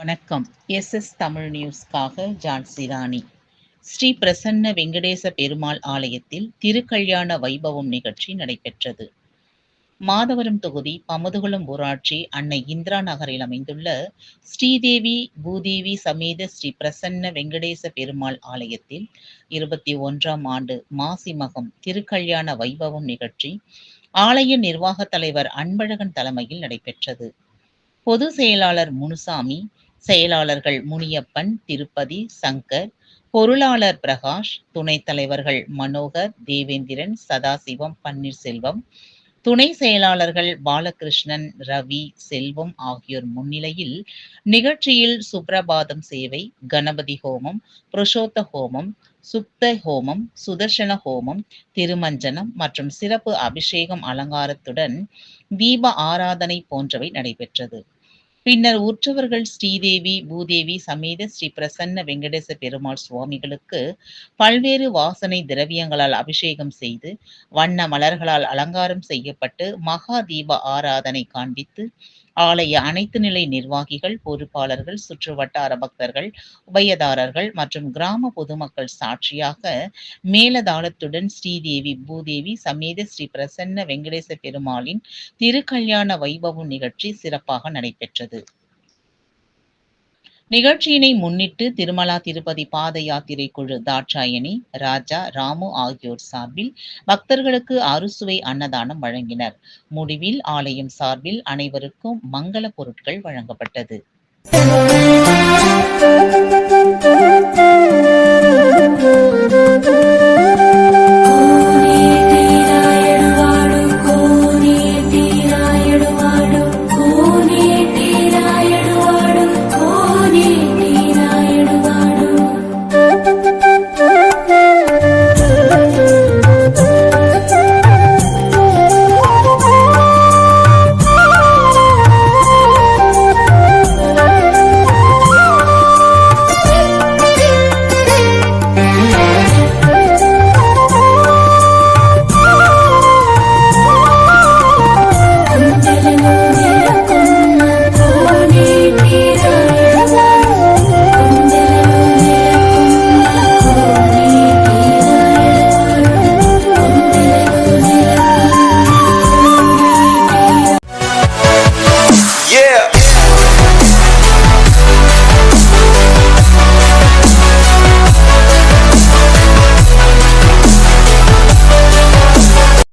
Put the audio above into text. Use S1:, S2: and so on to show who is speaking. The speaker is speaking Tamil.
S1: வணக்கம். தமிழ் நியூஸ்க்காக ஜான்சி ராணி. ஸ்ரீ பிரசன்ன வெங்கடேச பெருமாள் ஆலயத்தில் திருக்கல்யாண வைபவம் நிகழ்ச்சி நடைபெற்றது. மாதவரம் தொகுதி பமதுகுளம் ஊராட்சி அன்னை இந்திரா நகரில் அமைந்துள்ள ஸ்ரீதேவி பூதேவி சமேத ஸ்ரீ பிரசன்ன வெங்கடேச பெருமாள் ஆலயத்தில் 21ஆம் ஆண்டு மாசி மகம் திருக்கல்யாண வைபவம் நிகழ்ச்சி ஆலய நிர்வாக தலைவர் அன்பழகன் தலைமையில் நடைபெற்றது. பொது செயலாளர் முனுசாமி, செயலாளர்கள் முனியப்பன், திருப்பதி, சங்கர், பொருளாளர் பிரகாஷ், துணைத் தலைவர்கள் மனோகர், தேவேந்திரன், சதாசிவம், பன்னீர்செல்வம், துணை செயலாளர்கள் பாலகிருஷ்ணன், ரவி, செல்வம் ஆகியோர் முன்னிலையில் நிகழ்ச்சியில் சுப்ரபாதம் சேவை, கணபதி ஹோமம், புருஷோத்த ஹோமம், சுப்த ஹோமம், சுதர்சன ஹோமம், திருமஞ்சனம் மற்றும் சிறப்பு அபிஷேகம் அலங்காரத்துடன் தீப ஆராதனை போன்றவை நடைபெற்றது. பின்னர் உற்சவர்கள் ஸ்ரீதேவி பூதேவி சமேத ஸ்ரீ பிரசன்ன வெங்கடேச பெருமாள் சுவாமிகளுக்கு பல்வேறு வாசனை திரவியங்களால் அபிஷேகம் செய்து வண்ண மலர்களால் அலங்காரம் செய்யப்பட்டு மகா தீப ஆராதனை காண்பித்து ஆலய அனைத்து நிலை நிர்வாகிகள், பொறுப்பாளர்கள், சுற்று வட்டார பக்தர்கள், உபயதாரர்கள் மற்றும் கிராம பொதுமக்கள் சாட்சியாக மேலதாளத்துடன் ஸ்ரீதேவி பூதேவி சமேத ஸ்ரீ பிரசன்ன வெங்கடேச பெருமாளின் திருக்கல்யாண வைபவம் நிகழ்ச்சி சிறப்பாக நடைபெற்றது. நிகழ்ச்சியினை முன்னிட்டு திருமலா திருப்பதி பாத யாத்திரை குழு தாட்சாயணி, ராஜா, ராமு ஆகியோர் சார்பில் பக்தர்களுக்கு அறுசுவை அன்னதானம் வழங்கினர். முடிவில் ஆலயம் சார்பில் அனைவருக்கும் மங்கள பொருட்கள் வழங்கப்பட்டது.